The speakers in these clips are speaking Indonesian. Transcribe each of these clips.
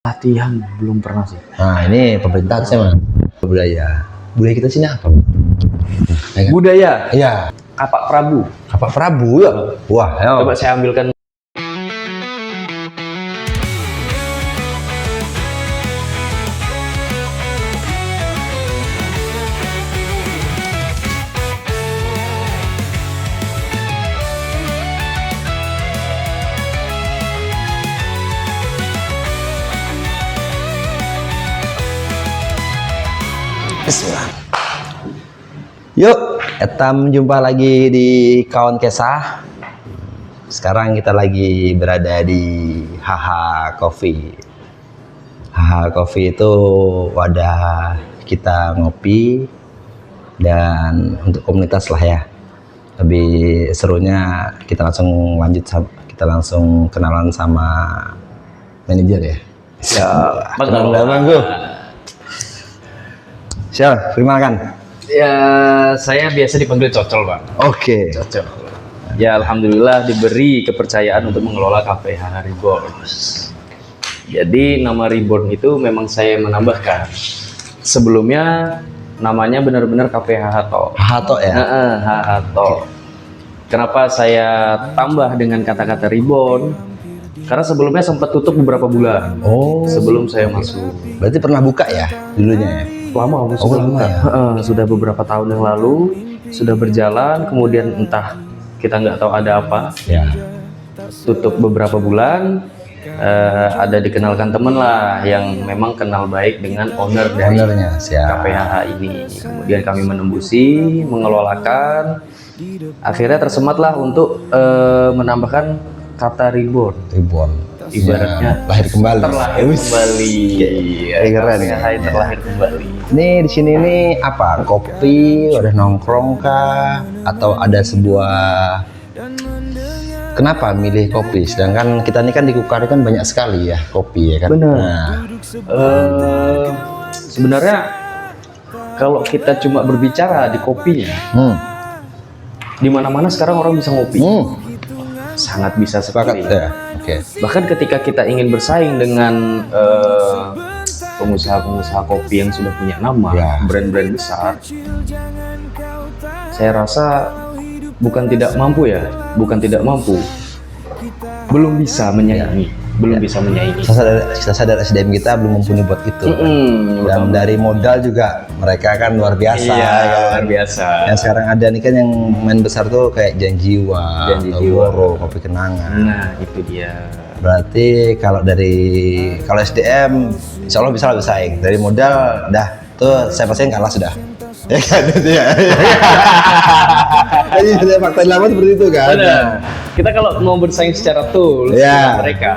Latihan belum pernah sih. Nah ini pemerintah harusnya mah budaya kita sini apa? Budaya Iya, Kapak Prabu. Kapak Prabu ya. Wah, Coba saya ambilkan. Bismillah. Yuk, kita jumpa lagi di Kawan Kesah. Sekarang kita lagi berada di HH Coffee. HH Coffee itu wadah kita ngopi dan untuk komunitas lah ya. Lebih serunya kita langsung langsung kenalan sama manajer ya. Ya, Kenalan Bangku. Siap, perkenalkan. Ya, saya biasa dipanggil Cocol, Bang. Oke. Cocol. Ya, alhamdulillah diberi kepercayaan untuk mengelola kafe HH Reborn. Jadi nama Reborn itu memang saya menambahkan. Sebelumnya namanya benar-benar Kafe HH Hato ya. HH. Kenapa saya tambah dengan kata-kata Reborn? Karena sebelumnya sempat tutup beberapa bulan. Oh. Sebelum saya masuk. Berarti pernah buka ya dulunya ya? Lama, sudah lama buka. ya? Sudah beberapa tahun yang lalu sudah berjalan, kemudian entah kita nggak tahu ada apa, Ya. tutup beberapa bulan. Ada dikenalkan temen lah yang memang kenal baik dengan owner dari Ownernya siap. KPHH ini. Kemudian kami menembusi, mengelolakan, akhirnya tersematlah untuk menambahkan kata Reborn. Reborn. Ibaratnya lahir kembali. terlahir kembali. Keren ya. KPHH terlahir kembali. Ini di sini nih apa? Kopi, udah nongkrong kah? Atau ada sebuah kenapa milih kopi? Sedangkan kita ini kan di Kukari kan banyak sekali ya kopi ya kan. Benar. Nah, Sebenarnya kalau kita cuma berbicara di kopinya, di mana-mana sekarang orang bisa ngopi. Sangat bisa sepakat sekali. ya. Oke. Bahkan ketika kita ingin bersaing dengan pengusaha-pengusaha kopi yang sudah punya nama, Ya. brand-brand besar, saya rasa bukan tidak mampu, belum bisa menyaingi, Kita sadar SDM kita belum mumpuni buat itu. Dan dari modal juga mereka kan luar biasa. Iya, kan? luar biasa. Yang sekarang ada nih kan yang main besar tuh kayak Janjiwa, Janji atau Jiwa. Woro, Kopi Kenangan. Nah, itu dia. Berarti kalau SDM, insya Allah bisa lebih saing. Dari modal, dah tuh saya pastikan kalah sudah. Ya kan itu ya. Jadi ada fakta lama seperti itu kan. Benar. Kita kalau mau bersaing secara tools Ya. mereka,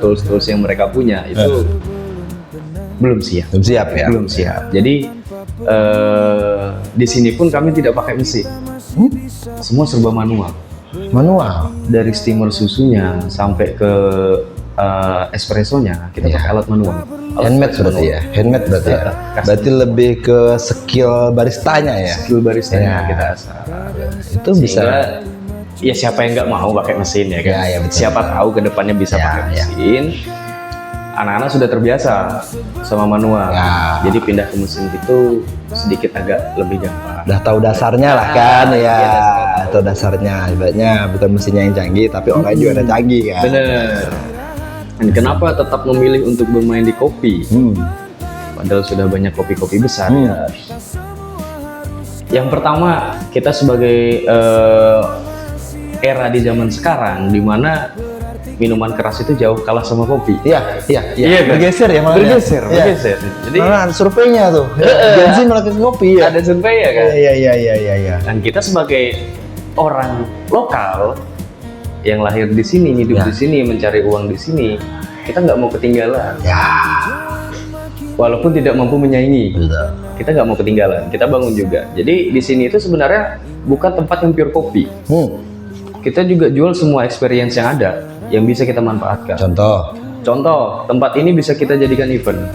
tools yang mereka punya itu belum siap. Belum siap ya. Belum siap. Jadi di sini pun kami tidak pakai mesin. Semua serba manual. Manual. Dari steamer susunya sampai ke espressonya kita pakai alat manual. Handmade berarti ya. Handmade berarti ya. Berarti lebih ke skill baristanya ya. Skill baristanya Ya. kita asal. Itu bisa. Ya siapa yang nggak mau pakai mesin ya kan? Ya, betul. Siapa tahu kedepannya bisa Ya, pakai ya. mesin. Anak-anak sudah terbiasa sama manual. Ya. Jadi pindah ke mesin itu sedikit agak lebih gampang. Udah tahu dasarnya lah kan ya. Iya, Tahu dasarnya. Ibaratnya bukan mesinnya yang canggih tapi orang juga ada canggih kan. Bener. Dan kenapa tetap memilih untuk bermain di kopi? Padahal sudah banyak kopi-kopi besar. Ya. Yang pertama, kita sebagai era di zaman sekarang, di mana minuman keras itu jauh kalah sama kopi. Iya. Iya, Bergeser ya malah. Bergeser. Jadi Malah ada surveinya tuh. Gen Z melakukan kopi ya. ada survei ya kan? Iya. Dan kita sebagai orang lokal yang lahir di sini, hidup Ya. di sini, mencari uang di sini, kita nggak mau ketinggalan. Ya. Walaupun tidak mampu menyaingi, Betul. kita nggak mau ketinggalan. Kita bangun juga. Jadi di sini itu sebenarnya bukan tempat yang pure kopi. Kita juga jual semua experience yang ada, yang bisa kita manfaatkan. Contoh, tempat ini bisa kita jadikan event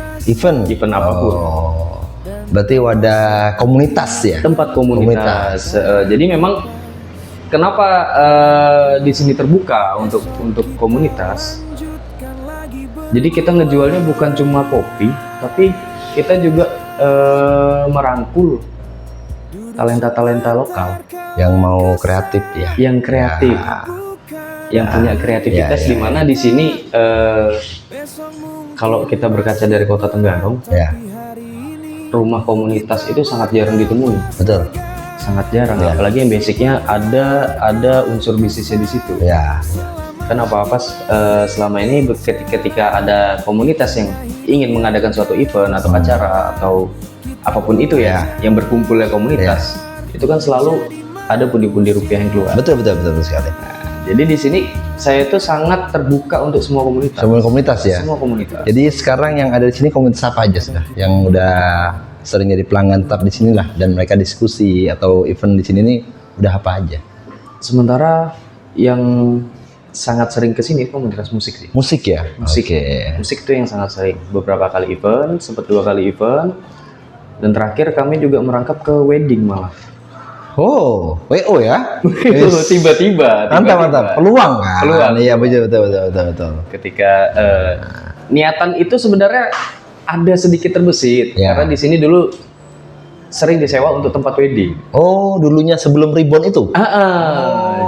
apapun. Oh. Berarti wadah komunitas ya. Tempat komunitas. Jadi memang kenapa di sini terbuka untuk komunitas? Jadi kita ngejualnya bukan cuma kopi, tapi kita juga merangkul talenta-talenta lokal yang mau kreatif ya. yang kreatif, yang punya kreativitas, di mana di sini kalau kita berkaca dari Kota Tenggarong, Ya, rumah komunitas itu sangat jarang ditemui, betul. sangat jarang. Apalagi yang basicnya ada unsur bisnisnya di situ. Ya, Kan apa-apa selama ini ketika ada komunitas yang ingin mengadakan suatu event atau acara atau apapun itu ya, yang berkumpulnya komunitas, itu kan selalu ada pundi-pundi rupiah yang keluar. betul sekali. Jadi di sini saya itu sangat terbuka untuk semua komunitas. Semua komunitas ya. Semua komunitas. Jadi sekarang yang ada di sini komunitas apa aja sudah? Yang udah sering jadi pelanggan tetap di sini lah, dan mereka diskusi atau event di sini nih udah apa aja? Sementara yang sangat sering kesini komunitas musik sih. Musik ya. Musik. Oke. Musik itu yang sangat sering. Beberapa kali event, sempat 2 kali event. Dan terakhir kami juga merangkap ke wedding malah. Oh, WO ya? Tiba-tiba. Mantap. Peluang kan? Peluang. Iya betul. Ketika niatan itu sebenarnya ada sedikit terbesit, Ya. karena di sini dulu sering disewa untuk tempat wedding. Oh, dulunya sebelum Ribbon itu?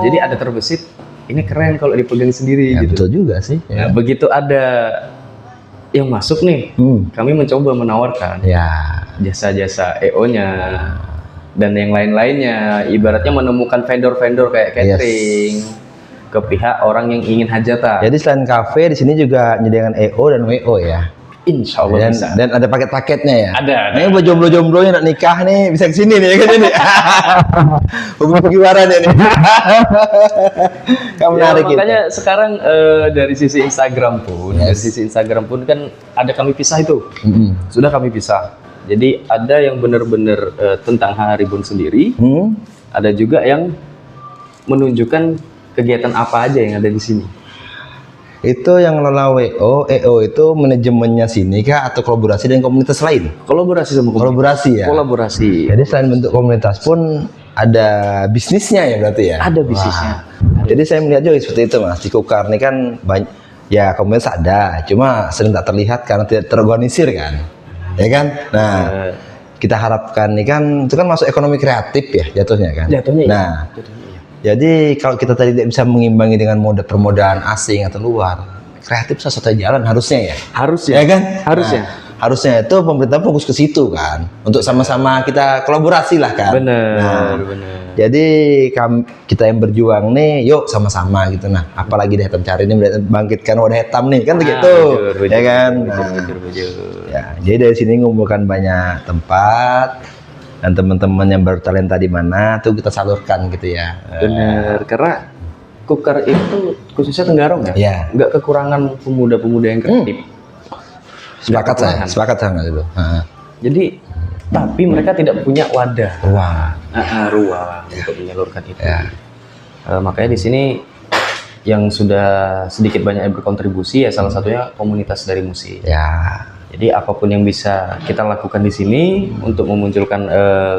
Jadi ada terbesit, ini keren kalau dipegang sendiri Ya, gitu. betul juga sih. Nah, begitu ada yang masuk nih, kami mencoba menawarkan Ya. jasa-jasa EO-nya dan yang lain-lainnya, ibaratnya menemukan vendor-vendor kayak catering ke pihak orang yang ingin hajatan. Jadi selain kafe di sini juga menyediakan EO dan WO ya. Insya Allah Dan, bisa. dan ada paket-paketnya ya. Ada. Ini buat jomblo-jomblo yang nak nikah nih bisa kesini nih kan ini. Hubungan gimana nih? Kamu Ya, menarik makanya sekarang dari sisi Instagram pun, kan ada kami pisah itu. Sudah kami pisah. Jadi ada yang benar-benar tentang Haribon sendiri, ada juga yang menunjukkan kegiatan apa aja yang ada di sini. Itu yang ngelola WO, EO itu manajemennya sini kah atau kolaborasi dengan komunitas lain? Kolaborasi sama komunitas. Kolaborasi ya. Kolaborasi. Jadi selain bentuk komunitas pun ada bisnisnya ya berarti ya. Ada bisnisnya. Jadi saya melihat juga seperti itu Mas. Di Kukar ini kan banyak ya komunitas ada, cuma sering tak terlihat karena tidak terorganisir kan. Ya kan? Nah, kita harapkan ini kan itu kan masuk ekonomi kreatif ya jatuhnya kan. Jatuhnya Nah, Jatuhnya iya. jadi kalau kita tadi tidak bisa mengimbangi dengan mode permodaan asing atau luar, kreatif salah satu jalan harusnya ya. Harusnya. Ya kan? Harusnya. Nah, harusnya itu pemerintah fokus ke situ kan, untuk sama-sama kita kolaborasi lah kan. Benar, Nah, benar. jadi kita yang berjuang nih, yuk sama-sama gitu. Nah, apalagi di Hitam Cari ini bangkitkan wadah hitam nih, kan begitu, ya kan? Bujur. Ya, jadi dari sini ngumpulkan banyak tempat dan teman-teman yang bertalenta di mana tuh kita salurkan gitu ya. Benar, karena Kukar itu khususnya Tenggarong ya, Iya. nggak kekurangan pemuda-pemuda yang kreatif. Sepakat saya, Kekurangan. sepakat sangat itu. Jadi, tapi mereka tidak punya wadah, Wah, ruang untuk menyalurkan itu. ya, Makanya di sini yang sudah sedikit banyak berkontribusi ya salah satunya komunitas dari musik. ya. Jadi apapun yang bisa kita lakukan di sini untuk memunculkan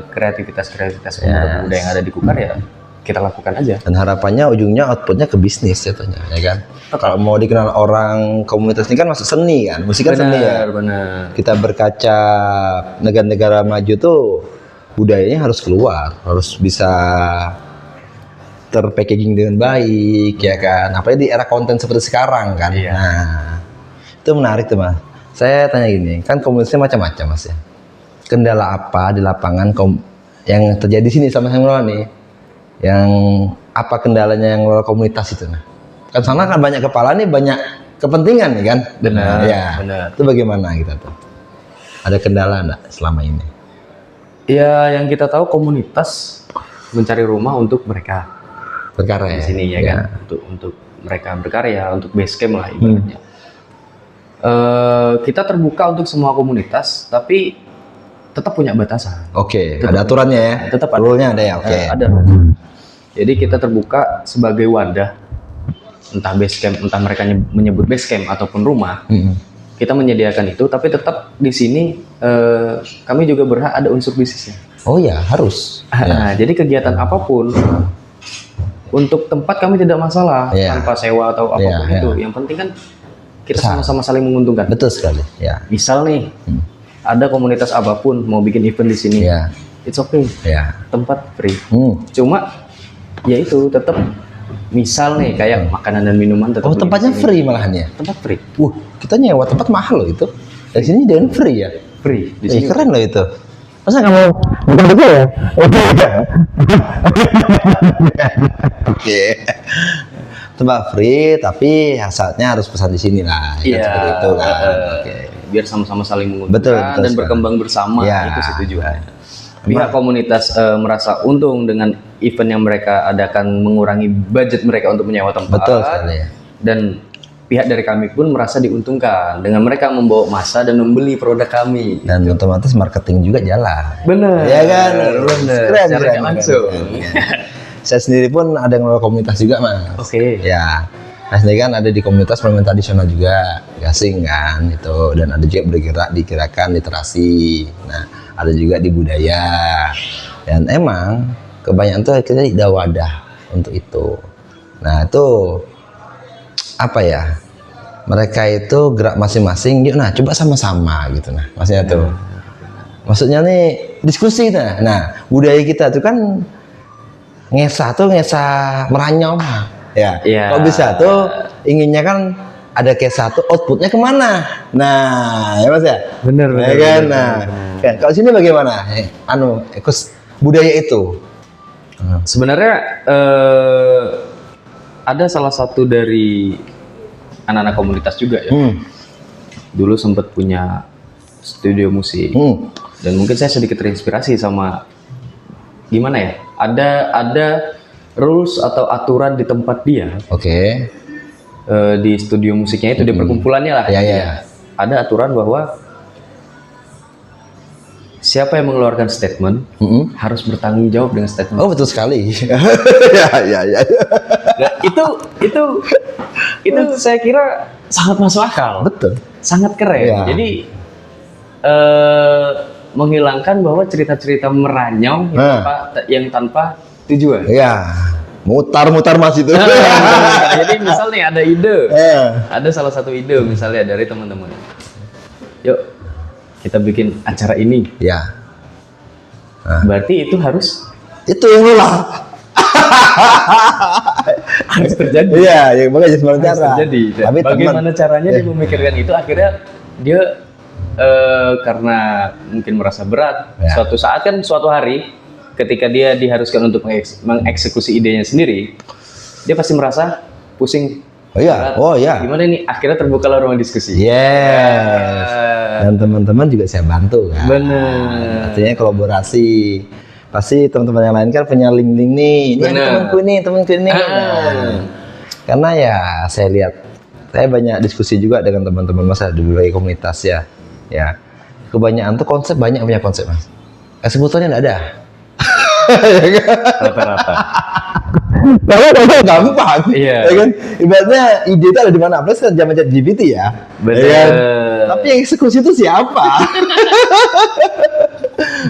kreativitas pemuda-pemuda yang ada di Kukar ya kita lakukan aja. Dan harapannya ujungnya outputnya ke bisnis jatuhnya, ya kan? Kalau mau dikenal orang komunitas ini kan masuk seni kan, musik kan seni ya. Benar. Kita berkaca negara-negara maju tuh budayanya harus keluar, harus bisa terpackaging dengan baik, ya kan? Apalagi di era konten seperti sekarang kan. Iya. Nah, itu menarik tuh Mas. Saya tanya gini, kan komunitasnya macam-macam Mas ya. Kendala apa di lapangan yang terjadi di sini sama yang ngelola nih? Yang apa kendalanya yang ngelola komunitas itu? Nah, kan sana kan banyak kepala nih, banyak kepentingan nih kan? Benar, Ya. benar. Itu bagaimana kita tuh? Ada kendala enggak selama ini? Ya yang kita tahu komunitas mencari rumah untuk mereka Berkarya di sini ya kan, untuk mereka berkarya, untuk base camp lah ibaratnya. Kita terbuka untuk semua komunitas, tapi tetap punya batasan. Oke, ada aturannya ya. Tetap ada. Rule-nya ada ya, oke. Ada. Jadi kita terbuka sebagai wadah, entah base camp, entah mereka menyebut base camp ataupun rumah. Kita menyediakan itu, tapi tetap di sini kami juga berhak ada unsur bisnisnya. Oh ya, harus. Nah, jadi kegiatan apapun untuk tempat kami tidak masalah Iya. tanpa sewa atau apapun Iya, itu. Yang penting kan kita Besar. sama-sama saling menguntungkan. Betul sekali. Ya. Misal nih, ada komunitas apapun mau bikin event di sini, Ya. it's okay, Ya. tempat free. Hmm. Cuma ya itu tetap, misal nih kayak makanan dan minuman tetap Oh, beli tempatnya di sini. free malahan ya? Tempat free, Kita nyewa tempat mahal loh itu. Dari sini dan free ya? free di Ih, sini. keren loh itu. Masa kamu bukan betul ya? Oke. Tempat free, tapi saatnya harus pesan di sini lah. Ya, Iya, seperti itu kan. Oke. biar sama-sama saling menguntungkan Betul, betul dan sekali. berkembang bersama. Ya. Itu sih tujuannya. Pihak komunitas merasa untung dengan event yang mereka adakan, mengurangi budget mereka untuk menyewa tempat. Betul sekali ya. Dan pihak dari kami pun merasa diuntungkan dengan mereka membawa massa dan membeli produk kami. Dan otomatis marketing juga jalan. Bener. Ya kan? Bener. Keren, Secara keren, nggak langsung. keren. Saya sendiri pun ada yang ngelola komunitas juga, Mas. Oke. Ya. Nah, sendiri kan ada di komunitas permainan tradisional juga, gasing kan itu, dan ada juga bergerak di gerakan literasi. Nah, ada juga di budaya. Dan emang kebanyakan tuh kita tidak wadah untuk itu. Nah, itu apa ya? Mereka itu gerak masing-masing, yuk nah coba sama-sama gitu nah. Maksudnya tuh. Maksudnya nih diskusi nah. Nah, budaya kita tuh kan ngesah meranyom. Ya. Iya. Kalau bisa tuh inginnya kan ada kesah tuh outputnya kemana? Nah, ya Mas ya. Bener, Ya bener, kan? bener, Nah, bener. kan, kalau sini bagaimana? Ekos budaya itu. Sebenarnya ada salah satu dari anak-anak komunitas juga ya. Dulu sempat punya studio musik. Dan mungkin saya sedikit terinspirasi sama gimana ya? Ada rules atau aturan di tempat dia, Oke. di studio musiknya itu, di perkumpulannya lah. Ya, ya. Ada aturan bahwa siapa yang mengeluarkan statement harus bertanggung jawab dengan statement. Oh, betul sekali. ya. Nah, itu saya kira sangat masuk akal. Betul. Sangat keren. Ya. Jadi menghilangkan bahwa cerita-cerita meranyau yang tanpa tujuan. Ya. Mutar-mutar Mas itu. Jadi misal nih ada ide, Ya. ada salah satu ide misalnya dari teman-teman. Yuk kita bikin acara ini. Ya. Berarti itu harus Itu yang lelah. harus terjadi. Iya, yang makanya semua Harus cara. terjadi. Tapi Bagaimana teman- caranya dia memikirkan itu, akhirnya dia karena mungkin merasa berat, Ya. suatu saat kan, suatu hari ketika dia diharuskan untuk mengeksekusi idenya sendiri, dia pasti merasa pusing. Oh iya, berat. oh iya. Gimana nih? Akhirnya terbukalah ruang diskusi. Yes. Dan teman-teman juga saya bantu kan. Bener. Artinya kolaborasi. Pasti teman-teman yang lain kan punya link-link nih. Ini ada temanku ini. Nah, karena ya saya lihat, saya banyak diskusi juga dengan teman-teman Mas di berbagai komunitas ya. Ya. Kebanyakan tuh konsep, banyak punya konsep Mas. Sebetulnya enggak ada. Rata-rata. Kalau gampang, Iya. ya kan? Ibaratnya ide itu ada di mana? Apalagi kan zaman ChatGPT ya. Bener. Ya kan? Tapi yang eksekusi itu siapa?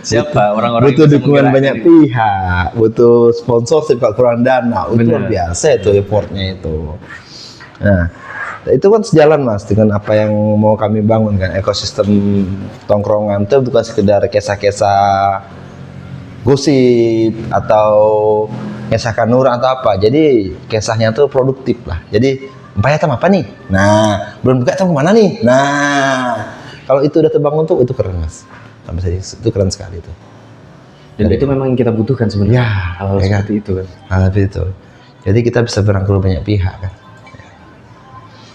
Siapa orang-orang Butuh yang bisa dukungan menggerakkan banyak ini? pihak, butuh sponsorship kalau kurang dana. Itu Bener. luar biasa itu effortnya itu. Nah, itu kan sejalan Mas dengan apa yang mau kami bangun kan, ekosistem tongkrongan itu bukan sekedar kisah-kisah gosip atau kisah kanur atau apa. Jadi kisahnya tuh produktif lah. Jadi empaya tam apa nih? Nah, belum buka tam kemana nih? Nah, kalau itu udah terbangun tuh itu keren Mas. Sampai saya itu keren sekali itu. Dan itu memang yang kita butuhkan sebenarnya. Ya, Hal-hal ya kan? seperti itu kan. Hal itu. Jadi kita bisa berangkul banyak pihak kan.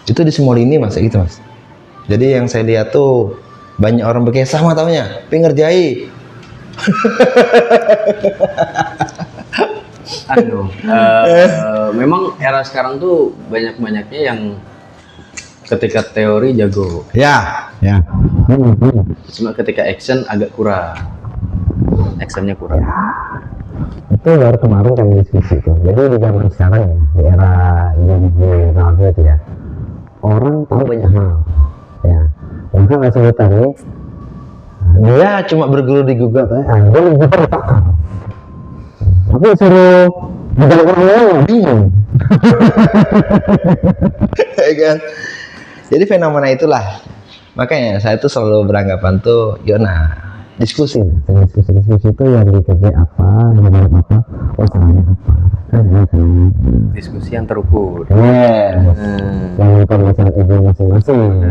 Itu di semua lini Mas, kayak gitu Mas. Jadi yang saya lihat tuh banyak orang berkesah mah taunya, pengen ngerjai. Memang era sekarang tuh banyak-banyaknya yang ketika teori jago, Ya, ya. cuma ketika action agak kurang. Actionnya kurang. Itu baru kemarin kami diskusi tuh. Jadi di zaman sekarang ya, di era digital itu ya, orang tahu banyak hal, ya. Maka nggak sebutan nih, dia cuma berguru di Google, dia lebih pakar. Tapi suruh bidang orang lain bingung. Ya kan? Jadi fenomena itulah. Makanya saya tuh selalu beranggapan tuh, Yona, diskusi. Diskusi itu yang dikerjain apa, yang dikerjain apa, caranya apa. Diskusi yang terukur. Yang bukan masalah ego masing-masing.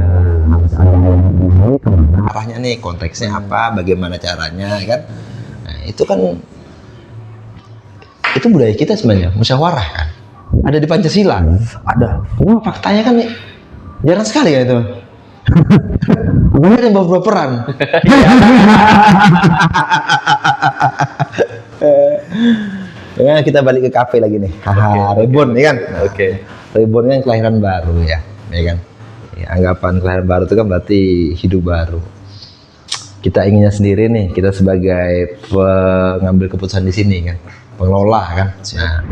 Harus ada yang ini kemana. Arahnya nih, konteksnya apa, bagaimana caranya, kan? Nah, itu kan itu budaya kita sebenarnya, musyawarah kan. Ada di Pancasila. Ada. Cuma faktanya kan jarang sekali ya itu. Banyak yang baper-baperan. Ya, kita balik ke kafe lagi nih. Haha, Rebon ya kan? Oke. Rebon kan kelahiran baru ya kan? Ya, anggapan kelahiran baru itu kan berarti hidup baru. Kita inginnya sendiri nih, kita sebagai pengambil keputusan di sini kan, pengelola kan. Nah,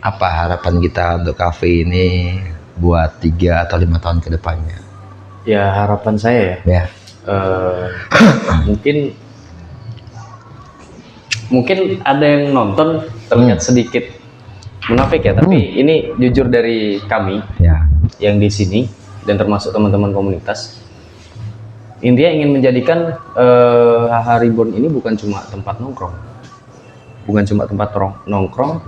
apa harapan kita untuk kafe ini buat 3 atau 5 tahun ke depannya? Ya harapan saya Ya. Mungkin ada yang nonton terlihat sedikit munafik ya, tapi ini jujur dari kami Ya. yang di sini dan termasuk teman-teman komunitas. Intinya ingin menjadikan HH Reborn ini bukan cuma tempat nongkrong, nongkrong.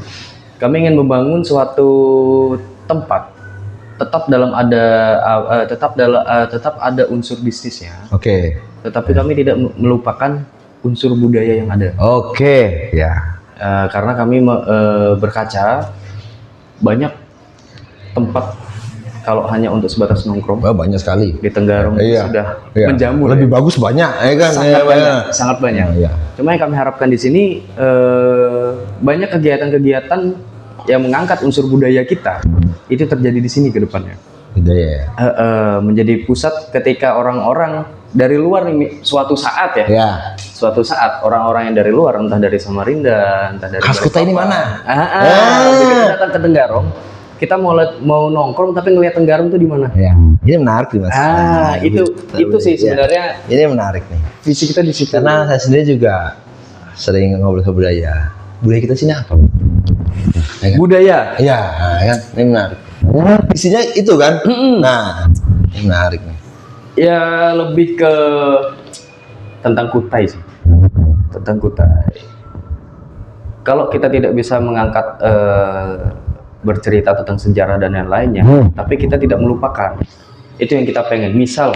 Kami ingin membangun suatu tempat tetap ada unsur bisnisnya. Oke. Tetapi kami tidak melupakan unsur budaya yang ada. Oke. Ya. Karena kami berkaca banyak tempat kalau hanya untuk sebatas nongkrong Oh, banyak sekali. di Tenggarong sudah Iya. menjamur. Lebih bagus banyak, ya kan? Sangat Ya, banyak, sangat banyak. Iya. Cuma yang kami harapkan di sini banyak kegiatan-kegiatan yang mengangkat unsur budaya kita itu terjadi di sini ke depannya. Budaya. Menjadi pusat ketika orang-orang dari luar nih, suatu saat ya. Ya. Suatu saat orang-orang yang dari luar, entah dari Samarinda, entah dari Khas Kuta ini mana? Begitu datang ke Tenggarong, kita mau nongkrong tapi ngelihat Tenggarong tuh di mana? Ya. Ini menarik nih, Mas. Itu sih sebenarnya Ini menarik nih. visi kita di situ. Karena saya sendiri juga sering ngobrol ke budaya. Budaya kita sini apa? Ya kan? Budaya. Iya, nah, kan? Ini menarik. Isinya itu kan? Nah, ini menarik nih. Ya lebih ke tentang Kutai sih. Tentang Kutai. Kalau kita tidak bisa mengangkat bercerita tentang sejarah dan yang lainnya, tapi kita tidak melupakan. Itu yang kita pengen. Misal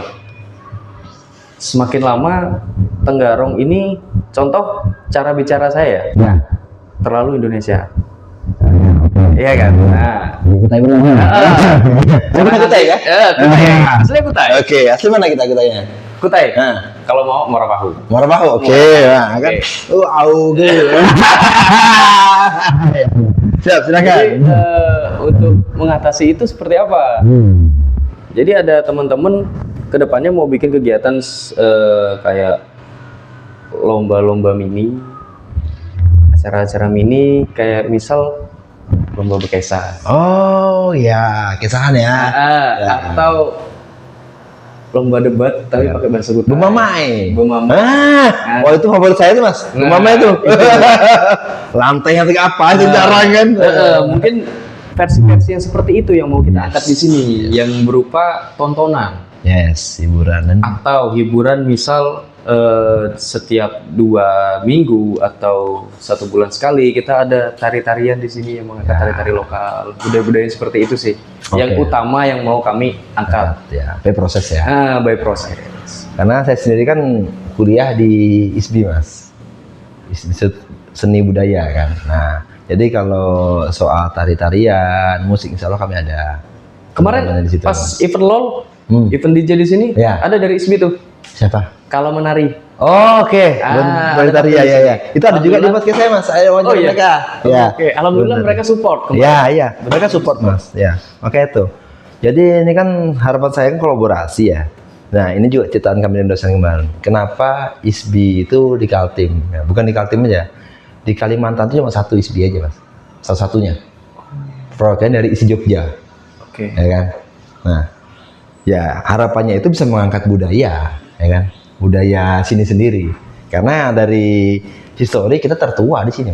semakin lama Tenggarong ini, contoh cara bicara saya Ya. terlalu Indonesia. Oke. Iya kan? Nah, Kita bilang. Kita Kutai ya? Kutai. Asli Kutai. Oke, asli mana kita Kutainya? Kutai. Nah, Kalau mau Morapahu. Marabahu. Oke, nah, kan? Auge. Siap, silakan. Jadi untuk mengatasi itu seperti apa? Jadi ada teman-teman kedepannya mau bikin kegiatan kayak lomba-lomba mini, acara-acara mini, kayak misal lomba berkesah. Oh ya, kisahan ya. Atau lomba debat tapi pakai bahasa Kutai. Bumamai. Bumamai. Oh itu favorit saya tuh Mas. Bumamai itu. Lantai yang apa sih jarang kan? Mungkin versi-versi yang seperti itu yang mau kita angkat di sini, yang berupa tontonan. Yes, hiburan. Atau hiburan misal setiap 2 minggu atau 1 bulan sekali kita ada tari-tarian di sini yang mengangkat tari-tari lokal, budaya-budaya seperti itu sih. Yang utama yang mau kami angkat. Ya, by proses ya. By proses. Karena saya sendiri kan kuliah di ISBI Mas, Institut Seni Budaya kan. Nah, jadi kalau soal tari-tarian, musik, insya Allah kami ada. Kemarin di situ, pas Mas. event LOL, event DJ di sini Ya. ada dari ISBI tuh. Siapa? Kalau menari. Oh, oke. ada Tari ya. Itu ada juga di podcast saya Mas. Saya wawancara iya? mereka. Ya. Oke, alhamdulillah mereka support. Iya. Mereka support Mas. Ya. Oke itu. Jadi ini kan harapan saya kan kolaborasi ya. Nah ini juga ciptaan kami dan dosen kemarin. Kenapa ISBI itu di Kaltim? Ya, bukan di Kaltim aja. Di Kalimantan itu cuma 1 ISBI aja Mas. Salah satunya. Perwakilan dari isi Jogja. Oke. Ya kan. Nah, ya harapannya itu bisa mengangkat budaya, ya kan? Budaya sini sendiri. Karena dari histori kita tertua di sini.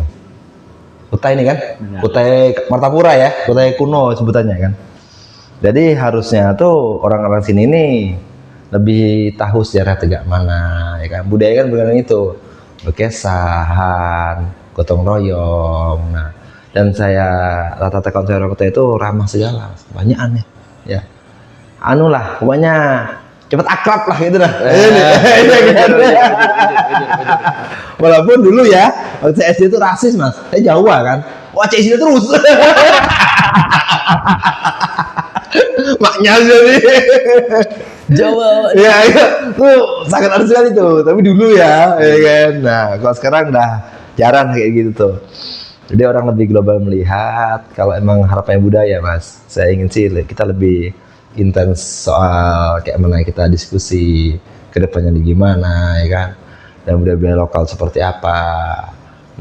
Kutai ini kan, Kutai Martapura ya, Kutai kuno sebutannya kan. Jadi harusnya tuh orang-orang sini nih lebih tahu sejarah Tegak mana, ya kan? Budaya kan bukan itu, berkesahan, gotong royong. Nah, dan saya rata-rata konser kota itu ramah segala, banyak aneh, ya. Anu lah, pokoknya cepet akrab lah gitu dah. Walaupun dulu ya, waktu saya SD itu rasis mas, saya Jawa kan, wah cek sini terus. Maknya jadi Jawa. ya, tuh sangat ada sekali tuh, tapi dulu ya kan. Nah, kalau sekarang udah jarang kayak gitu tuh. Jadi orang lebih global melihat, kalau emang harapannya budaya mas, saya ingin sih kita lebih intens soal kayak mana kita diskusi ke depannya di gimana, ya kan, dan budaya-budaya lokal seperti apa.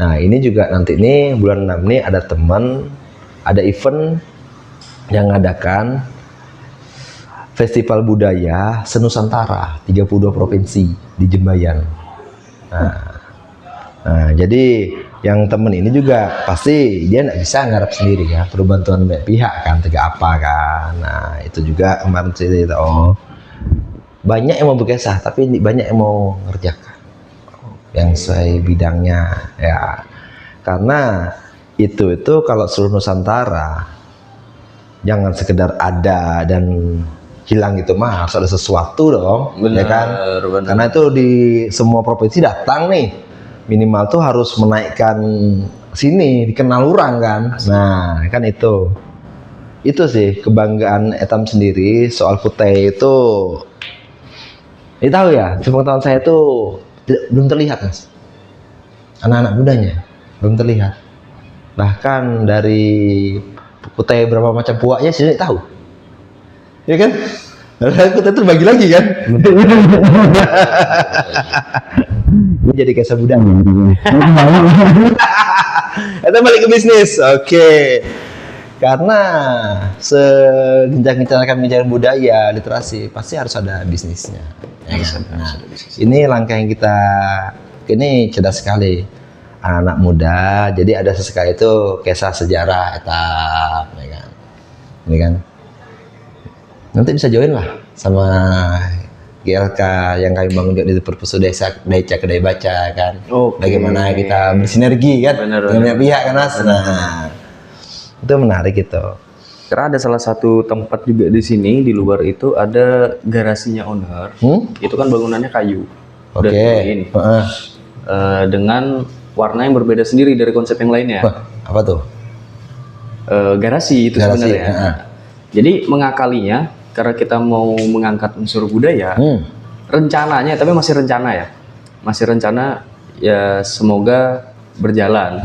Nah ini juga nanti nih bulan 6 nih ada teman, ada event yang ngadakan Festival Budaya Senusantara 32 provinsi di Jembayan. Nah, jadi yang temen ini juga pasti dia nggak bisa ngarep sendiri ya, perlu bantuan banyak pihak kan, Tegak apa kan. Nah itu juga kemarin cerita, oh banyak yang mau berkesah tapi banyak yang mau ngerjakan yang sesuai bidangnya ya, karena itu kalau seluruh Nusantara jangan sekedar ada dan hilang gitu mah, harus ada sesuatu dong. Bener, ya kan bener. Karena itu di semua provinsi datang nih, minimal tuh harus menaikkan sini, dikenal orang kan. Nah kan itu sih kebanggaan Etam sendiri soal Kutai itu. Ini tahu ya, sepengetahuan saya tuh belum terlihat mas, anak-anak mudanya belum terlihat. Bahkan dari Kutai berapa macam puaknya sih tahu, ya kan? Kutai itu bagi lagi kan. Ini jadi kisah budaya. Kita balik ke bisnis, oke. Karena segencar-gencar akan mengejar budaya, literasi, pasti harus ada bisnisnya. Ya kan? Nah, ini langkah yang kita, ini cerdas sekali. Anak muda, jadi ada sesekali itu kisah sejarah Etam, ya kan? Ini kan. Nanti bisa join lah sama GLK yang kami bangun di Perpusu Desa Kedai Baca kan. Bagaimana kita bersinergi kan dengan banyak pihak kan mas. Nah itu menarik gitu. Karena ada salah satu tempat juga di sini, di luar itu ada garasinya owner. Itu kan bangunannya kayu. Oke. Dengan warna yang berbeda sendiri dari konsep yang lainnya. Wah, apa tuh? Garasi itu sebenarnya. Jadi mengakalinya, karena kita mau mengangkat unsur budaya, rencananya, tapi masih rencana ya, ya semoga berjalan.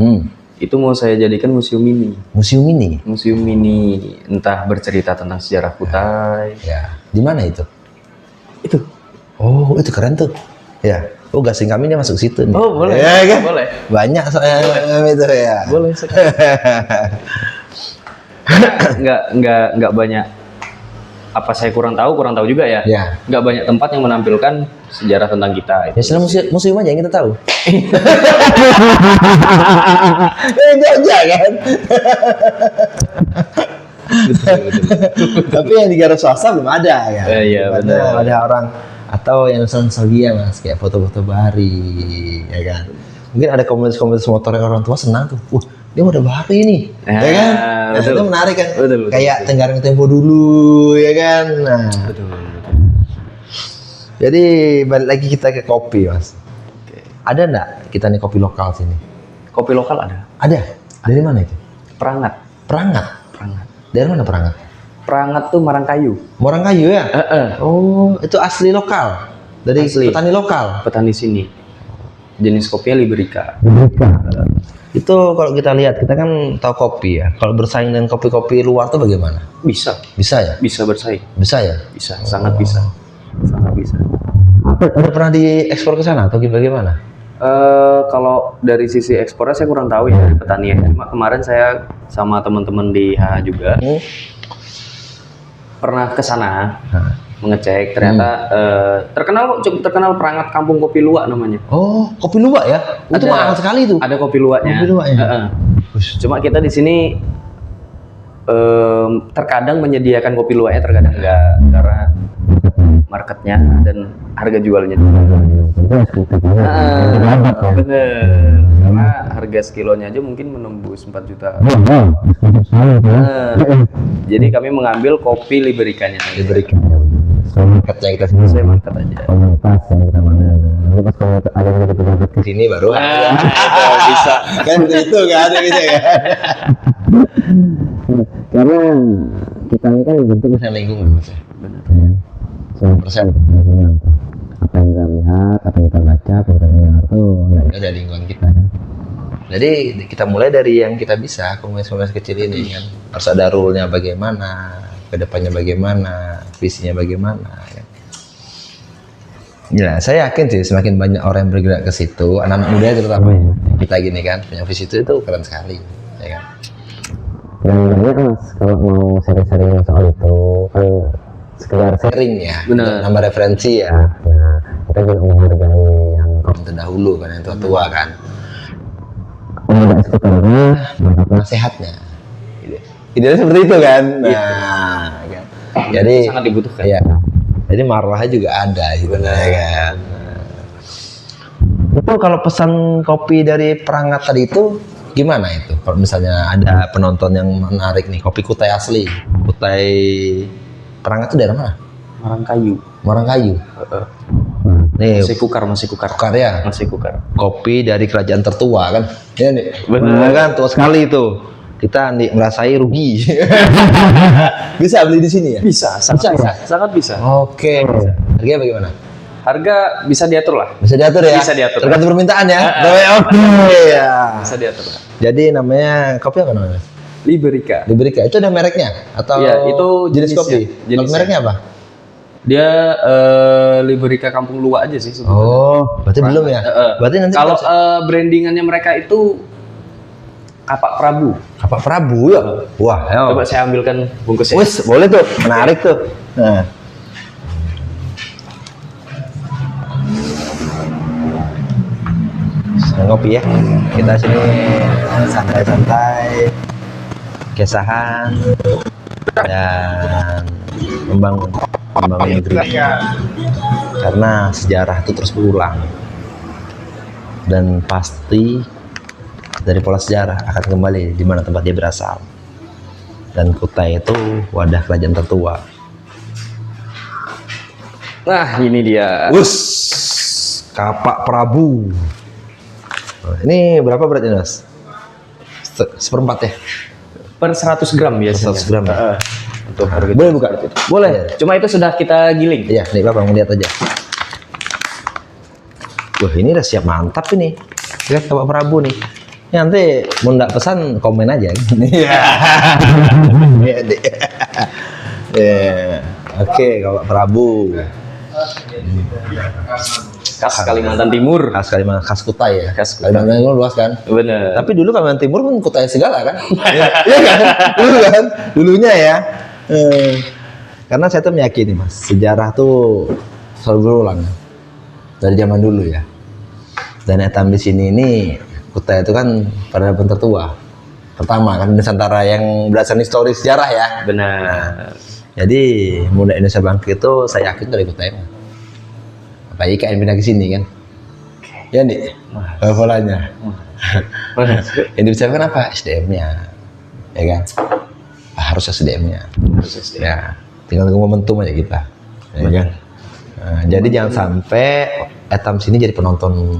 Itu mau saya jadikan museum mini. Museum mini? Museum mini, entah bercerita tentang sejarah Kutai. Ya, di mana itu? Itu. Oh, itu keren tuh. Ya. Oh, gasing kami ini masuk situ nih. Oh, boleh. Ya, kan? Boleh. Banyak soalnya itu ya. Boleh sekali. Nggak banyak. Apa saya kurang tahu juga ya. Ya. Nggak banyak tempat yang menampilkan sejarah tentang kita. Ya sudah museum aja yang kita tahu. Itu aja kan. Betul. Tapi yang di garasi swasta belum ada ya. Iya benar. Ada orang atau yang nostalgia mas, kayak foto-foto Bahari, ya kan. Mungkin ada komunitas motor yang orang tua senang tuh. Dia udah Bahari nih, ya kan. Nah, itu menarik kan. Betul. Kayak Tenggareng Tempo dulu, ya kan. Nah. Betul. Jadi balik lagi kita ke kopi mas. Ada nggak kita nih kopi lokal sini? Kopi lokal ada. Ada. Dari mana itu? Perangat. Dari mana Perangat? Perangat tuh Marangkayu. Marangkayu ya? Oh, itu asli lokal. Dari petani lokal. Petani sini. Jenis kopinya Liberica. Itu kalau kita lihat, kita kan tahu kopi ya. Kalau bersaing dengan kopi-kopi luar tuh bagaimana? Bisa. Bisa ya? Bisa bersaing. Bisa ya? Bisa, sangat bisa. Sangat bisa. Udah pernah diekspor ke sana atau bagaimana? Kalau dari sisi ekspornya saya kurang tahu ya dari petani ya. Cuma kemarin saya sama teman-teman di HH juga pernah ke sana mengecek, ternyata cukup terkenal Perangat Kampung Kopi Luwak namanya. Oh, kopi luwak ya? Itu mahal sekali tuh. Ada kopi luwaknya. Kopi luwaknya. Cuma kita di sini Terkadang menyediakan kopi luwaknya, terkadang enggak, karena marketnya dan harga jualnya juga. Bener, karena harga sekilonya aja mungkin menembus 4 juta. Jadi kami mengambil kopi Libericanya. Diberikan marketnya kita sini. Saya market aja. Komunitas yang kita mana. Nanti pas kalau ada yang jadi pejabat Di sini baru Bisa. kan itu kan gitu kan. karena kita ini kan bentuk Bisa lingkungan Mas. Bener. 100% lingkungan. Apa yang kita lihat, apa yang kita baca, apa yang kita dengar tuh nggak Ada lingkungan kita. Jadi kita mulai dari yang kita bisa, komunitas-komunitas kecil ini kan. Harus ada rule-nya bagaimana, kedepannya bagaimana, visinya bagaimana. Ya. Ya, saya yakin sih semakin banyak orang yang bergerak ke situ, anak-anak muda terutama kita gini kan, punya visi itu keren sekali, ya kan. yang banyak mas kalau mau sharing-sharing soal itu kan sekedar Sharing ya, Benar. nambah referensi ya. nah kita juga menghargai yang Yang terdahulu kan, yang tua-tua kan, pemuda sekitarnya mereka nasihatnya. Gitu. Idealnya seperti itu kan. Nah, kan. Jadi Sangat dibutuhkan. ya. Jadi marwahnya juga ada gitu ya kan. Itu kalau pesan kopi dari Perangat tadi itu gimana itu? Kalau misalnya ada penonton yang menarik nih, kopi Kutai asli, Kutai Perangat itu daerah mana? Marangkayu. Marangkayu. Nih, Masih kukar. Kukar ya. Masih kukar. Kopi dari kerajaan tertua kan? Ya nih. Benar. Kan tua sekali itu. Kita nih merasai rugi. Bisa beli di sini ya? Bisa, sangat bisa. Sangat bisa. Oke. Harganya bagaimana? Harga bisa diatur lah. Bisa diatur ya? Bisa diatur. Tergantung permintaan ya? Oke ya. Bisa diatur lah. Jadi namanya kopi apa namanya? Liberica. Liberica. Itu ada mereknya? Atau Iya, itu jenis jenisnya. kopi? Jenisnya. Kalau mereknya apa? Dia Liberica Kampung Luwak aja sih sebenarnya. Oh, berarti belum ya? Berarti nanti Kalau brandingannya mereka itu Kapak Prabu. Kapak Prabu ya? Wah, ya. Coba saya ambilkan bungkusnya. Wis, boleh tuh. Menarik tuh. Nah. Ngopi ya. Kita sini santai-santai, kesahan dan membangun negeri. Karena sejarah itu terus berulang. Dan pasti dari pola sejarah akan kembali di mana tempat dia berasal. Dan Kutai itu wadah kerajaan tertua. Nah, ini dia. Us, Kapak Prabu. Nah, ini berapa beratnya, Mas? Seperempat ya? Per 100 gram biasanya. 100 gram ya? Untuk harga. Boleh buka? Boleh. Cuma itu sudah kita giling. Iya, nih Bapak ngeliat aja. Wah, ini udah siap mantap ini. Lihat Kapak Prabu nih. Ini nanti mau nggak pesan komen aja. Iya. Iya, Dek. Iya. Oke, Kapak Prabu. Khas Kalimantan Timur. Khas Kalimantan, khas Kutai ya. Khas Kutai. Kalimantan Timur luas kan? Bener. Tapi dulu Kalimantan Timur pun Kutai segala kan? Iya kan? Dulu kan? Dulunya ya. Karena saya tuh meyakini Mas, sejarah tuh selalu berulang dari zaman dulu ya. Dan etam di sini ini Kutai itu kan peradaban tertua. Pertama kan Nusantara yang berdasarkan historis sejarah ya. Benar. Jadi muda Indonesia bangkit itu saya yakin dari Kutai mah. Apa IKN pindah ke sini kan? Ya nih, polanya. Yang dibicarakan apa? SDM-nya, ya kan? Harus SDM-nya. Ya, tinggal tunggu momentum aja kita, ya kan? Nah, jadi jangan sampai etam sini jadi penonton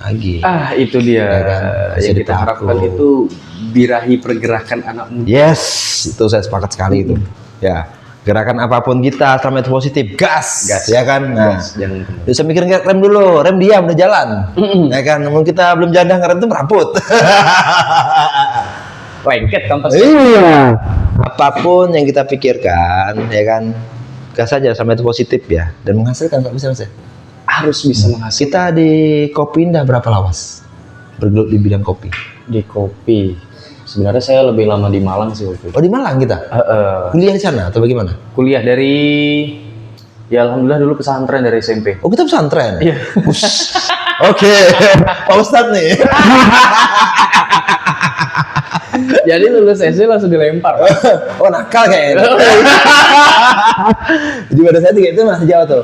lagi. Ah, itu dia. Ya kan? Yang kita harapkan itu birahi pergerakan anak muda. Yes, itu saya sepakat sekali itu. Ya, gerakan apapun kita selama itu positif, gas, ya kan? Nah, Jangan bisa mikirin rem dulu, rem diam udah jalan, ya kan? Namun kita belum jalan ngerem itu meramput. lengket kampas. iya Apapun yang kita pikirkan, ya kan? Gas saja sama itu positif ya, dan menghasilkan nggak bisa mas ya? Harus bisa menghasilkan. Kita di Kopi Indah berapa lawas bergelut di bidang kopi? Di kopi. Sebenarnya saya lebih lama di Malang sih waktu itu. Oh di Malang kita? Kuliah di sana atau bagaimana? Kuliah dari, ya alhamdulillah dulu pesantren dari SMP. Oh kita pesantren? Iya. Oke, Pak Ustadz nih. Jadi lulus SD langsung dilempar. Oh nakal kayaknya. Jadi pada saat itu masih jauh tuh.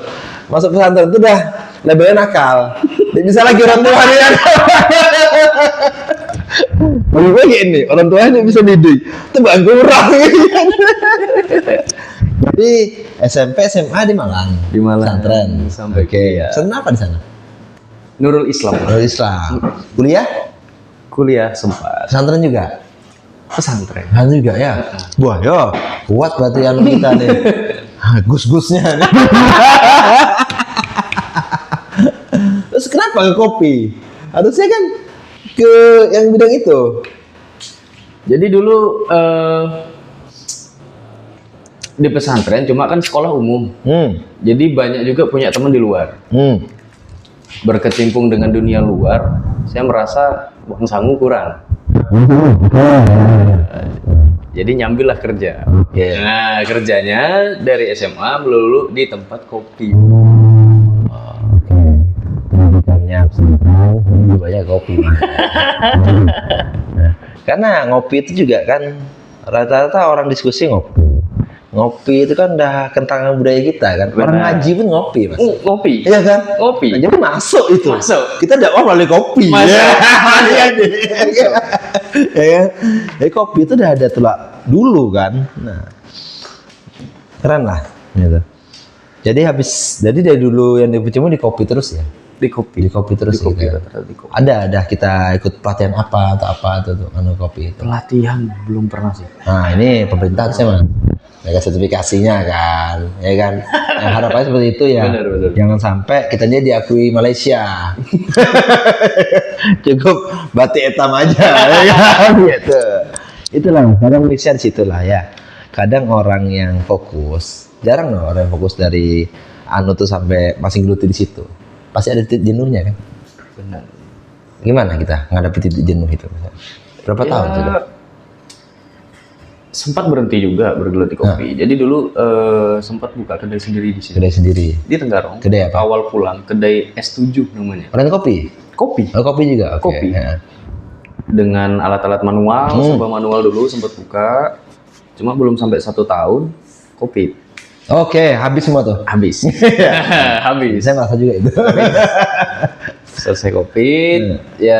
Masuk pesantren itu udah labelnya nakal. Dia bisa lagi orang tua dia. Bagi gue gini, orang tuanya bisa didik. Itu bang kurang. Jadi SMP SMA di Malang. Di Malang. Pesantren. Sampai Oke. Pesantren apa di sana? Nurul Islam. Nurul Islam. Kuliah? Kuliah sempat. Pesantren juga. Pesantren. Pesantren juga ya. Wah, yo kuat berarti anu kita nih. Gus-gusnya nih. Terus kenapa ke kopi? Harusnya kan ke yang bidang itu. Jadi dulu di pesantren cuma kan sekolah umum. Jadi banyak juga punya teman di luar. Berkecimpung dengan dunia luar, saya merasa uang sangu kurang. Jadi nyambillah kerja. Nah, kerjanya dari SMA melulu di tempat kopi. Pendidikannya pesantren, Lebih banyak kopi. Nah, karena ngopi itu juga kan rata-rata orang diskusi ngopi. Ngopi itu kan udah kentangan budaya kita kan. Orang Benar. ngaji pun ngopi, Mas. Ngopi. Iya kan? Ngopi. Nah, jadi masuk itu. Masuk. Kita dakwah melalui kopi. Masuk. Iya kan? Ya kan? Jadi kopi itu udah ada tuh dulu kan. Nah, keren lah. Gitu. Jadi dari dulu yang dipecemu di kopi terus ya. Di kopi. Di kopi terus Di kopi, gitu. rata-rata di kopi. Ada kita ikut pelatihan apa atau apa tuh anu kopi itu. Pelatihan belum pernah sih. Nah ini pemerintah sih man, mereka sertifikasinya kan, ya kan. Nah, harapannya seperti itu ya. Benar. Jangan sampai kita diakui Malaysia. Cukup batik etam aja, ya kan? Gitu. Itulah kadang Malaysia di situlah ya. Kadang orang yang fokus, jarang loh orang yang fokus dari anu tuh sampai masih geluti di situ. Pasti ada titik jenuhnya kan. Benar. Gimana kita menghadapi titik jenuh itu? Berapa tahun sudah? Sempat berhenti juga bergelut di kopi. Jadi dulu sempat buka kedai sendiri di sini. Kedai sendiri. Di Tenggarong. Kedai apa? Awal pulang, kedai S7 namanya. Orang kopi? Kopi. Oh, kopi juga. Oke. Kopi. Ya. Dengan alat-alat manual, serba manual dulu sempat buka. Cuma belum sampai 1 tahun, kopi. Oke, habis semua tuh. Habis. Habis. Saya merasa juga itu. Selesai COVID, ya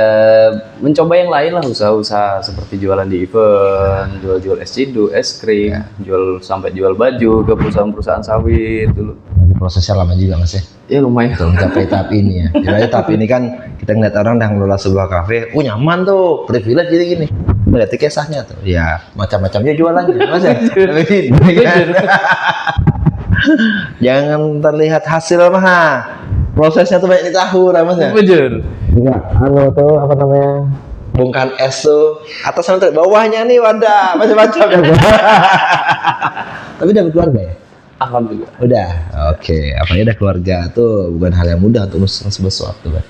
mencoba yang lain lah, usaha-usaha seperti jualan di event, jual-jual es cidu, es krim, sampai jual baju ke perusahaan-perusahaan sawit dulu. Nanti prosesnya lama juga Mas ya. Ya lumayan. Belum mencapai tahap ini ya. Jadi tahap ini kan kita ngeliat orang yang ngelola sebuah kafe, nyaman tuh, privilege jadi gini. Melihat kisahnya tuh, ya macam-macamnya jualannya, Mas ya. Jangan terlihat hasil mah. Prosesnya tuh banyak ditahu, Mas ya. Bujur. juga anu tuh apa namanya, Bongkar es tuh atas sampai bawahnya nih wadah macam-macam. Tapi dapat keluarga ya? Alhamdulillah. Udah. Oke, apalagi ada keluarga tuh bukan hal yang mudah untuk ngurus sesuatu kan.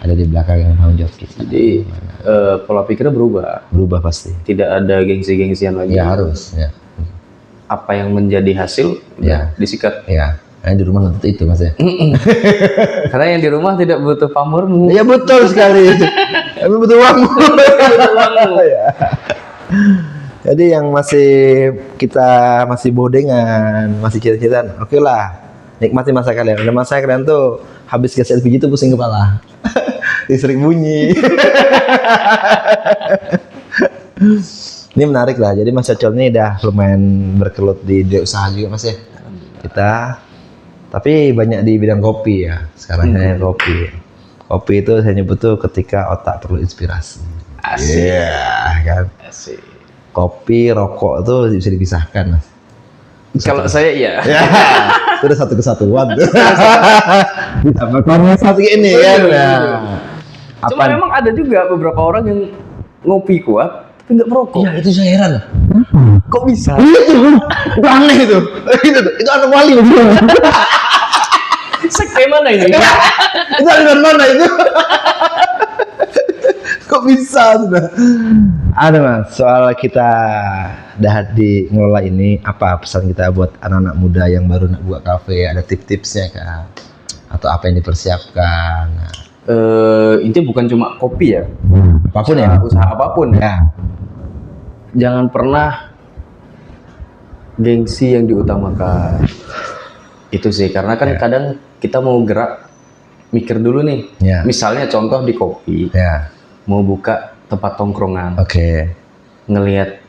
Ada di belakang yang tanggung jawab kita. Jadi pola pikirnya berubah. Berubah pasti. Tidak ada gengsi-gengsian lagi. Ya harus, ya. Apa yang menjadi hasil Ya. disikat. Ya. Nah, di rumah nuntut itu Mas ya. Karena yang di rumah tidak butuh pamormu. Iya betul sekali. Tapi butuh uangmu. Ya. Jadi yang kita masih bodengan, masih cita-citaan, oke lah, nikmati masa kalian. Ada masa kalian tuh habis gas LPG tuh pusing kepala, listrik bunyi. Ini menarik lah. Jadi Mas Cocol ini udah lumayan berkelut di dunia usaha juga Mas ya. Kita, tapi banyak di bidang kopi ya. Sekarang hanya kopi. Kopi itu saya nyebut tuh ketika otak perlu inspirasi. Asik. Iya kan. Asik. Kopi, rokok itu bisa dipisahkan Mas. Kalau saya iya. Ya, itu udah satu kesatuan. Ditambah satu ini kan. Nah, Cuma memang ada juga beberapa orang yang ngopi kuat tapi nggak merokok. Iya itu saya heran. Kok bisa? Itu aneh itu. Itu anomali. Sekte mana ini? Itu aliran mana itu? Kok bisa sudah? Ada Mas, soal kita dah di ngelola ini, apa pesan kita buat anak-anak muda yang baru nak buka kafe? Ada tips-tipsnya kah? Atau apa yang dipersiapkan? Intinya bukan cuma kopi ya. Apapun ya. Usaha apapun ya. Ya. jangan pernah gengsi yang diutamakan. Itu sih, karena kan kadang kita mau gerak, mikir dulu nih. Ya. Misalnya contoh di kopi, Ya. mau buka tempat tongkrongan, Oke. ngelihat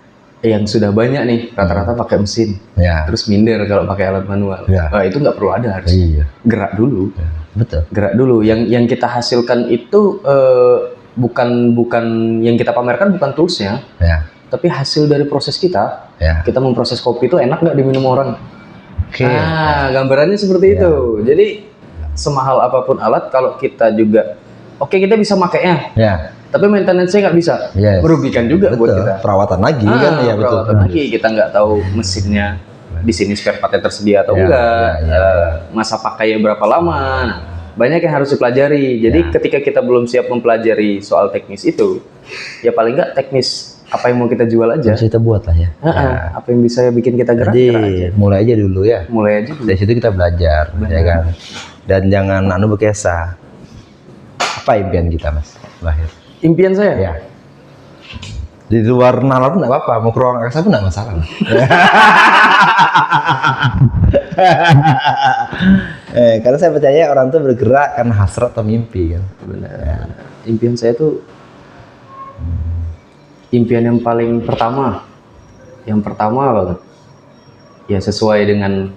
yang sudah banyak nih, rata-rata pakai mesin, Ya. terus minder kalau pakai alat manual. Ya. Nah, itu nggak perlu ada, harus Iya. gerak dulu. Ya. Betul. Gerak dulu. Yang kita hasilkan itu bukan yang kita pamerkan, bukan toolsnya, Ya. tapi hasil dari proses kita. Ya. Kita memproses kopi itu enak nggak diminum orang? Oke. Nah, gambarannya seperti itu. Jadi semahal apapun alat, kalau kita juga, oke, kita bisa makainya, Ya. tapi maintenance-nya nggak bisa, Yes. merugikan juga buat Betul. kita. Perawatan lagi kan ya, betul. Perawatan lagi, kita nggak tahu mesinnya di sini spare part-nya tersedia atau Ya, enggak, ya. masa pakainya berapa lama. Nah, banyak yang harus dipelajari. Jadi ketika kita belum siap mempelajari soal teknis itu, ya paling nggak teknis apa yang mau kita jual aja. Bisa kita buat lah ya. Apa yang bisa bikin kita gerak, Jadi gerak aja. mulai aja dulu ya. Mulai aja dulu. Dari situ kita belajar, ya kan. Dan jangan berkesa. Apa impian kita, Mas? Lahir. Impian saya, Ya. Di luar nalar pun nggak apa-apa, mau ke ruang angkasa pun nggak masalah. Karena saya percaya orang tuh bergerak karena hasrat atau mimpi kan. benar. Impian saya tuh impian yang paling pertama, banget, ya sesuai dengan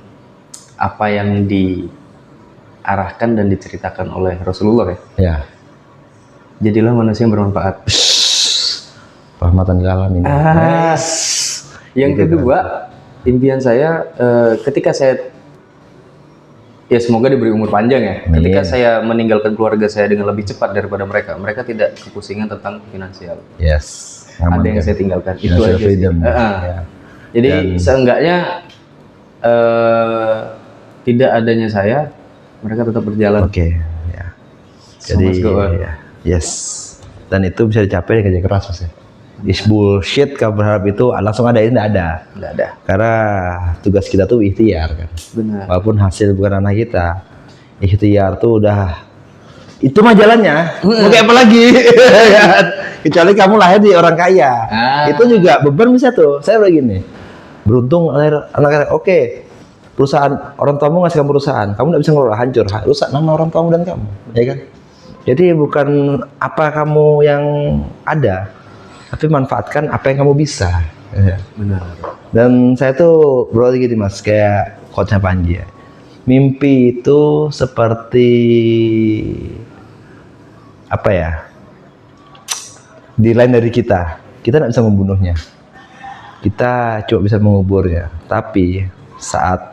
apa yang diarahkan dan diceritakan oleh Rasulullah ya. Ya. Jadilah manusia yang bermanfaat. Rahmatan lil alamin. Yang kedua, impian saya ketika saya, ya semoga diberi umur panjang ya. Amin. Ketika saya meninggalkan keluarga saya dengan lebih cepat daripada mereka tidak kepusingan tentang finansial. Yes. Ada Aman, yang kan? saya tinggalkan, itu Financial aja sih. freedom. Ya. Jadi seenggaknya tidak adanya saya, mereka tetap berjalan. Oke. Ya. So Jadi much go on. ya. Yes. Dan itu bisa dicapai dengan kerja keras, Mas ya. Is bullshit kalau berharap itu langsung ada, ini nggak ada. Nggak ada. Karena tugas kita tuh ikhtiar kan. Benar. Walaupun hasil bukan ranah kita, ikhtiar tuh udah itu mah jalannya. Mau kayak apa lagi? Kecuali kamu lahir di orang kaya. Itu juga beban bisa tuh. Saya begini. Beruntung lahir anak kaya. Oke. Perusahaan orang tuamu ngasih kamu perusahaan, kamu nggak bisa ngelola, hancur, rusak nama orang tuamu dan kamu, ya kan? Jadi bukan apa kamu yang ada, tapi manfaatkan apa yang kamu bisa. Ya. Benar. Dan saya tuh berarti gini Mas, kayak quotes-nya Panji ya. Mimpi itu seperti apa ya? Di lain dari kita nggak bisa membunuhnya. Kita cuma bisa menguburnya. Tapi saat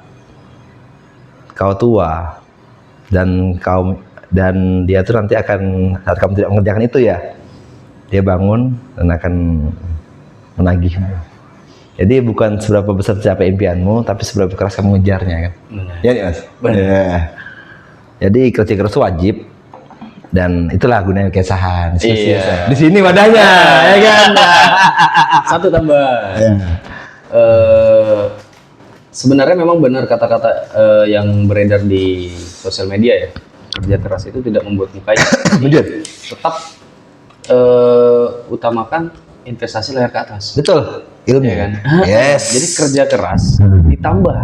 kau tua dan dia tuh nanti akan, saat kamu tidak mengerjakan itu ya, dia bangun dan akan menagihmu. Jadi bukan seberapa besar tercapai impianmu, tapi seberapa keras kamu mengejarnya kan. Benar. Ya nih Mas. Benar. Ya. Jadi kerja keras wajib, dan itulah gunanya kesahan. Iya. Di sini wadahnya, ya kan. Satu tambah. Ya. Sebenarnya memang benar kata-kata yang beredar di sosial media ya. Kerja keras itu tidak membuat muka. Betul. Tetap utamakan investasi layar ke atas. Betul. Ilmu Ya kan? Yes. Jadi kerja keras ditambah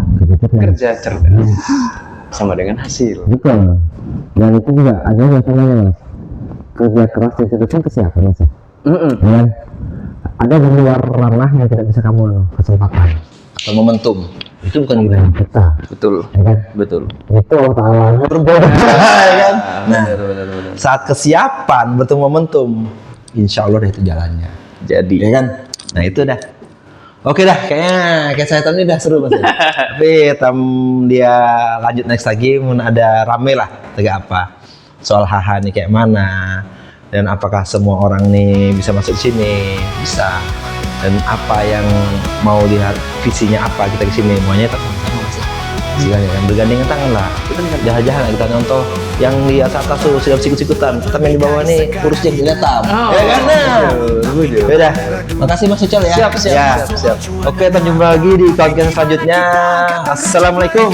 kerja cerdas sama dengan hasil. Betul. Dan itu juga ada masalahnya Mas. Kerja keras di situ kan kesiapan Mas. Dan ada di luar ranah yang tidak bisa kamu kesempatan. Atau momentum. Itu bukan wilayah Kita, Betul. ya kan? Betul. Itu ta'ala berbeda. ya kan? Nah, Benar. saat kesiapan bertemu momentum, insya Allah deh itu jalannya. Jadi Ya kan? Nah itu dah. Oke dah, kayaknya kayak saya ini udah seru Mas. Tapi dia lanjut next lagi, mungkin ada rame lah, tegak apa soal HH nih kayak mana, dan apakah semua orang nih bisa masuk di sini, bisa, dan apa yang mau lihat visinya apa kita ke sini, maunya tetap sama Mas. Silakan ya kan, bergandengan tangan lah. Jalan-jalan kita contoh yang di atas tuh sudah sikut-sikutan, tetap yang di bawah nih kurus jadi kelihatan. Ya kan? Udah. Makasih Mas Ucol ya. Siap. Oke, kita jumpa lagi di konten selanjutnya. Assalamualaikum.